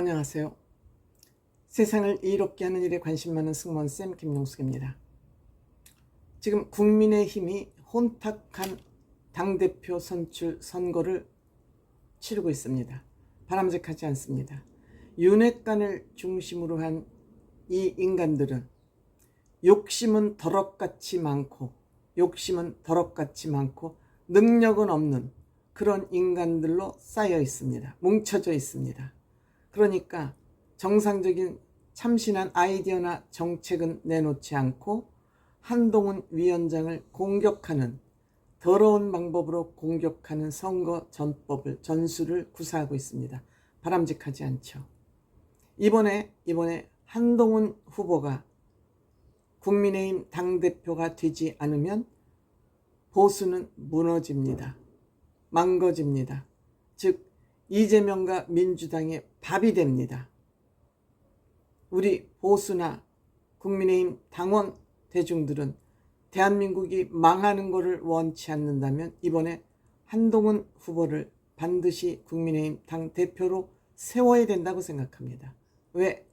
안녕하세요. 세상을 이롭게 하는 일에 관심 많은 승무원쌤 김용숙입니다. 지금 국민의힘이 혼탁한 당대표 선출 선거를 치르고 있습니다. 바람직하지 않습니다. 윤핵관을 중심으로 한 이 인간들은 욕심은 더럽같이 많고 능력은 없는 그런 인간들로 쌓여 있습니다. 뭉쳐져 있습니다. 그러니까 정상적인 참신한 아이디어나 정책은 내놓지 않고 한동훈 위원장을 공격하는, 더러운 방법으로 공격하는 선거 전술을 구사하고 있습니다. 바람직하지 않죠. 이번에 한동훈 후보가 국민의힘 당대표가 되지 않으면 보수는 무너집니다. 망가집니다. 즉 이재명과 민주당의 밥이 됩니다. 우리 보수나 국민의힘 당원 대중들은 대한민국이 망하는 것을 원치 않는다면 이번에 한동훈 후보를 반드시 국민의힘 당대표로 세워야 된다고 생각합니다. 왜?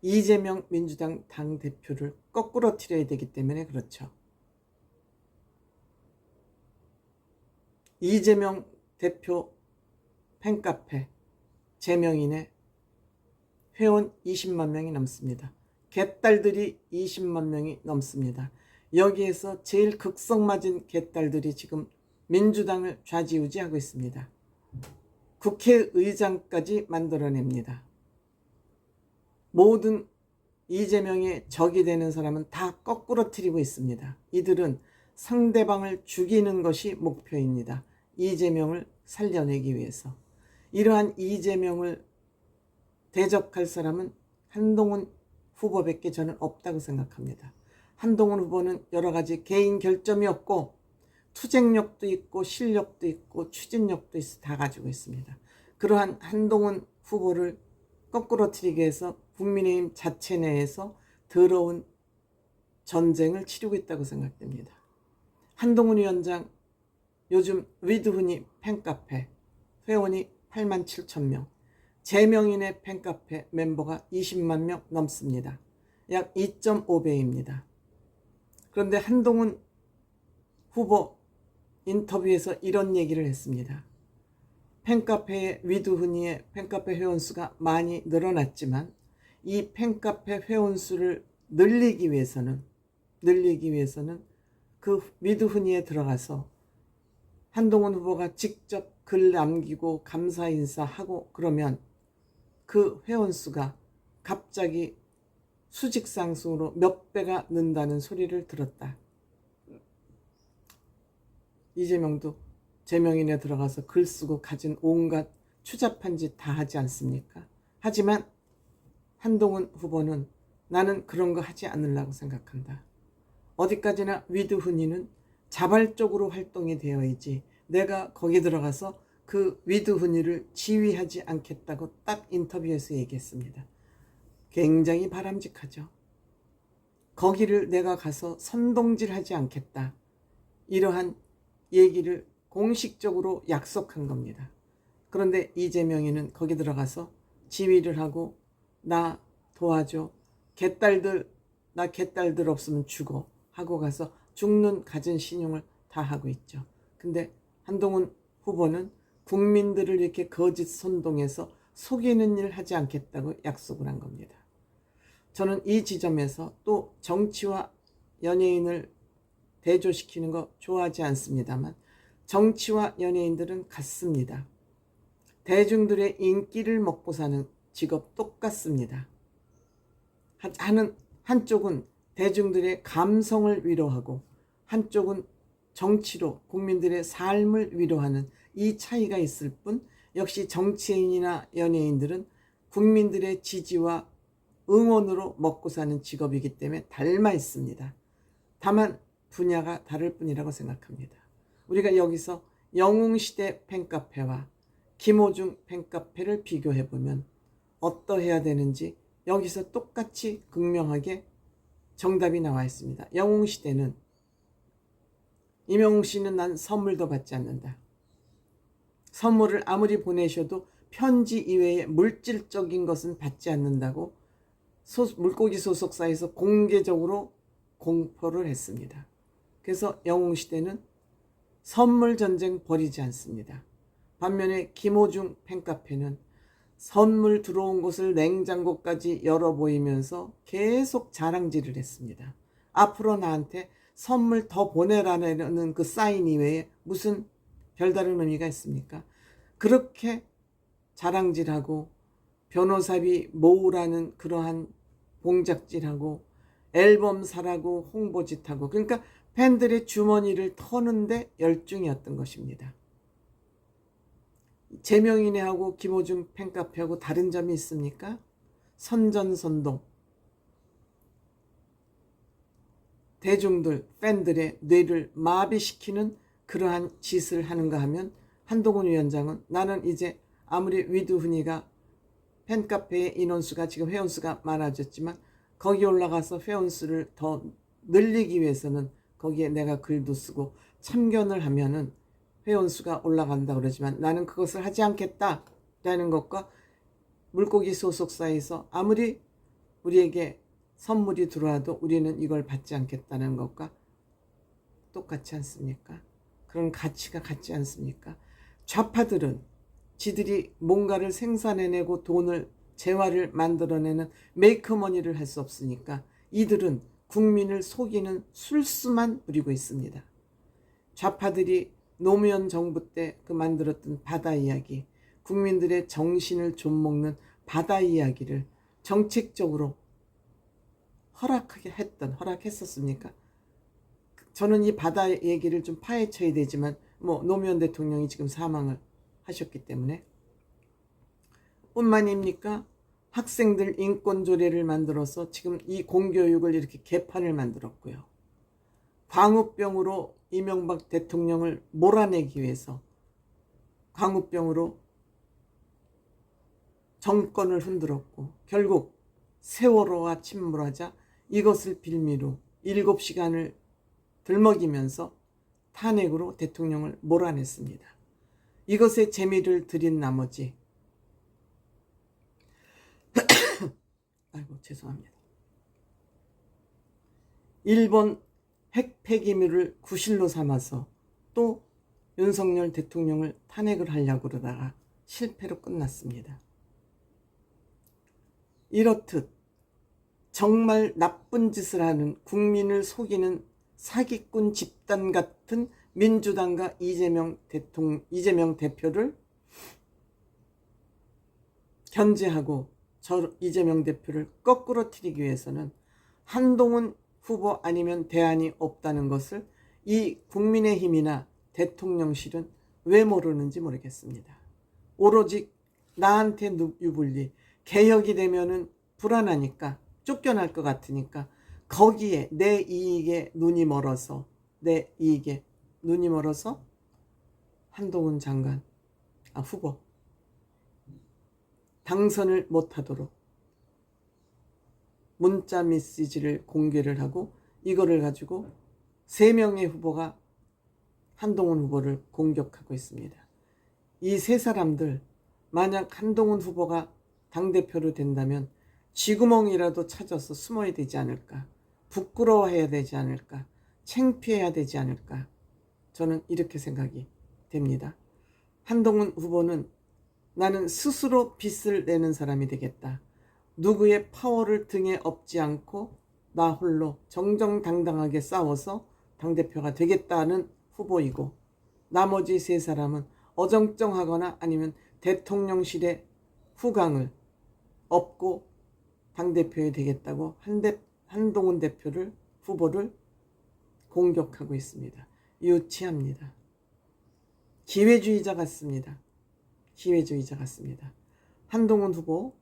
이재명 민주당 당대표를 거꾸로 틀어야 되기 때문에 그렇죠. 이재명 대표 팬카페 제명인의 회원 20만 명이 넘습니다. 개딸들이 20만 명이 넘습니다. 여기에서 제일 극성맞은 개딸들이 지금 민주당을 좌지우지하고 있습니다. 국회의장까지 만들어냅니다. 모든 이재명의 적이 되는 사람은 다 거꾸로 틀리고 있습니다. 이들은 상대방을 죽이는 것이 목표입니다. 이재명을 살려내기 위해서. 이러한 이재명을 대적할 사람은 한동훈 후보밖에 저는 없다고 생각합니다. 한동훈 후보는 여러 가지 개인 결점이 없고 투쟁력도 있고 실력도 있고 추진력도 다 가지고 있습니다. 그러한 한동훈 후보를 거꾸로 틀리기 위해서 국민의힘 자체 내에서 더러운 전쟁을 치르고 있다고 생각됩니다. 한동훈 위원장 요즘 위드훈이 팬카페 회원이 8만 7천 명, 제명인의 팬카페 멤버가 20만 명 넘습니다. 약 2.5배입니다. 그런데 한동훈 후보 인터뷰에서 이런 얘기를 했습니다. 팬카페의 위드훈이의 팬카페 회원수가 많이 늘어났지만 이 팬카페 회원수를 늘리기 위해서는 그 위드훈이에 들어가서 한동훈 후보가 직접 글 남기고 감사 인사하고 그러면 그 회원수가 갑자기 수직 상승으로 몇 배가 는다는 소리를 들었다. 이재명도 제명인에 들어가서 글 쓰고 가진 온갖 추잡한 짓 다 하지 않습니까? 하지만 한동훈 후보는 나는 그런 거 하지 않으려고 생각한다. 어디까지나 위드훈이는 자발적으로 활동이 되어야지 내가 거기 들어가서 그 위드훈이를 지휘하지 않겠다고 딱 인터뷰에서 얘기했습니다. 굉장히 바람직하죠. 거기를 내가 가서 선동질하지 않겠다. 이러한 얘기를 공식적으로 약속한 겁니다. 그런데 이재명이는 거기 들어가서 지휘를 하고 나 도와줘. 나 개딸들 없으면 죽어. 하고 가서 죽는 가진 신용을 다 하고 있죠. 근데 한동훈 후보는 국민들을 이렇게 거짓 선동해서 속이는 일 하지 않겠다고 약속을 한 겁니다. 저는 이 지점에서 또 정치와 연예인을 대조시키는 거 좋아하지 않습니다만 정치와 연예인들은 같습니다. 대중들의 인기를 먹고 사는 직업 똑같습니다. 한쪽은 대중들의 감성을 위로하고 한쪽은 정치로 국민들의 삶을 위로하는 이 차이가 있을 뿐 역시 정치인이나 연예인들은 국민들의 지지와 응원으로 먹고 사는 직업이기 때문에 닮아 있습니다. 다만 분야가 다를 뿐이라고 생각합니다. 우리가 여기서 영웅시대 팬카페와 김호중 팬카페를 비교해보면 어떠해야 되는지 여기서 똑같이 극명하게 정답이 나와 있습니다. 영웅시대는 임영웅 씨는 난 선물도 받지 않는다. 선물을 아무리 보내셔도 편지 이외에 물질적인 것은 받지 않는다고 물고기 소속사에서 공개적으로 공포를 했습니다. 그래서 영웅시대는 선물 전쟁 벌이지 않습니다. 반면에 김호중 팬카페는 선물 들어온 곳을 냉장고까지 열어 보이면서 계속 자랑질을 했습니다. 앞으로 나한테 선물 더 보내라는 그 사인 이외에 무슨 별다른 의미가 있습니까? 그렇게 자랑질하고 변호사비 모으라는 그러한 봉작질하고 앨범 사라고 홍보짓하고, 그러니까 팬들의 주머니를 터는데 열중이었던 것입니다. 제명인회하고 김호중 팬카페하고 다른 점이 있습니까? 선전선동. 대중들, 팬들의 뇌를 마비시키는 그러한 짓을 하는가 하면 한동훈 위원장은 나는 이제 아무리 위드훈이가 팬카페의 인원수가 지금 회원수가 많아졌지만 거기 올라가서 회원수를 더 늘리기 위해서는 거기에 내가 글도 쓰고 참견을 하면은 회원수가 올라간다 그러지만 나는 그것을 하지 않겠다라는 것과 물고기 소속사에서 아무리 우리에게 선물이 들어와도 우리는 이걸 받지 않겠다는 것과 똑같지 않습니까? 그런 가치가 같지 않습니까? 좌파들은 지들이 뭔가를 생산해내고 돈을 재화를 만들어내는 메이크머니를 할 수 없으니까 이들은 국민을 속이는 술수만 부리고 있습니다. 좌파들이 노무현 정부 때 그 만들었던 바다 이야기, 국민들의 정신을 좀먹는 바다 이야기를 정책적으로 허락했었습니까? 저는 이 바다 얘기를 좀 파헤쳐야 되지만 노무현 대통령이 지금 사망을 하셨기 때문에 뿐만입니까? 학생들 인권조례를 만들어서 지금 이 공교육을 이렇게 개판을 만들었고요. 광우병으로 이명박 대통령을 몰아내기 위해서 광우병으로 정권을 흔들었고 결국 세월호와 침몰하자 이것을 빌미로 7시간을 들먹이면서 탄핵으로 대통령을 몰아냈습니다. 이것에 재미를 들인 나머지 아이고 죄송합니다. 일본 핵 폐기물을 구실로 삼아서 또 윤석열 대통령을 탄핵을 하려고 그러다가 실패로 끝났습니다. 이렇듯 정말 나쁜 짓을 하는 국민을 속이는 사기꾼 집단 같은 민주당과 이재명 대표를 견제하고 이재명 대표를 거꾸로 트리기 위해서는 한동훈 후보 아니면 대안이 없다는 것을 이 국민의힘이나 대통령실은 왜 모르는지 모르겠습니다. 오로지 나한테 유불리, 개혁이 되면은 불안하니까 쫓겨날 것 같으니까 거기에 내 이익에 눈이 멀어서 한동훈 장관 후보 당선을 못하도록 문자 메시지를 공개를 하고 이거를 가지고 3명의 후보가 한동훈 후보를 공격하고 있습니다. 이 3사람들 만약 한동훈 후보가 당대표로 된다면 쥐구멍이라도 찾아서 숨어야 되지 않을까, 부끄러워해야 되지 않을까, 창피해야 되지 않을까, 저는 이렇게 생각이 됩니다. 한동훈 후보는 나는 스스로 빚을 내는 사람이 되겠다, 누구의 파워를 등에 업지 않고 나 홀로 정정당당하게 싸워서 당대표가 되겠다는 후보이고, 나머지 3사람은 어정쩡하거나 아니면 대통령실의 후광을 업고 당대표에 되겠다고 한동훈 후보를 공격하고 있습니다. 유치합니다. 기회주의자 같습니다. 한동훈 후보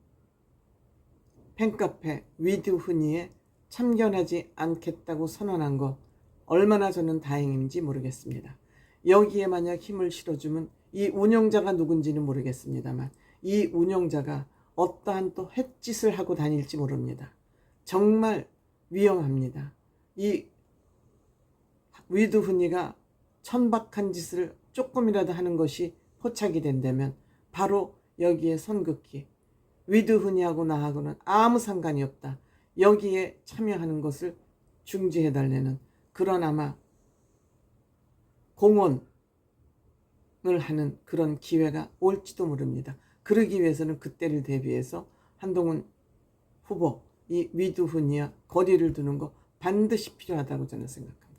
팬카페 위드훈이에 참견하지 않겠다고 선언한 거 얼마나 저는 다행인지 모르겠습니다. 여기에 만약 힘을 실어주면 이 운영자가 누군지는 모르겠습니다만 이 운영자가 어떠한 또 햇짓을 하고 다닐지 모릅니다. 정말 위험합니다. 이 위드훈이가 천박한 짓을 조금이라도 하는 것이 포착이 된다면 바로 여기에 손긋기. 위드훈이하고 나하고는 아무 상관이 없다. 여기에 참여하는 것을 중지해달라는 그런 아마 공언을 하는 그런 기회가 올지도 모릅니다. 그러기 위해서는 그때를 대비해서 한동훈 후보, 이 위드훈이와 거리를 두는 거 반드시 필요하다고 저는 생각합니다.